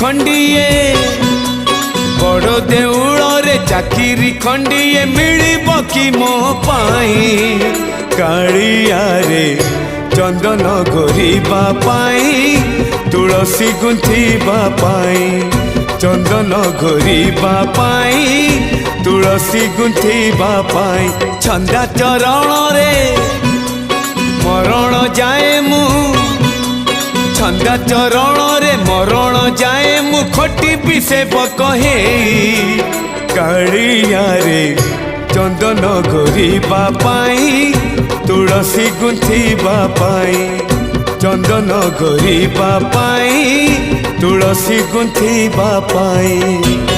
खंडिए बड़ देउल रे चाकिरी खंडिए मिलिब कि मो पाई कालिया रे चंदन घोरिबा पाई तुलसी गुंथिबा पाई चंदन घोरिबा पाई तुलसी गुंथिबा पाई छंदा चरण रे मरण जाए मु छंदा चरण रे मरण जाए मु खटिबि सेवक हे कालिया रे चंदन घोरिबा पाई तुलसी गुंथिबा पाई चंदन घोरिबा पाई तुलसी गुंथिबा पाई।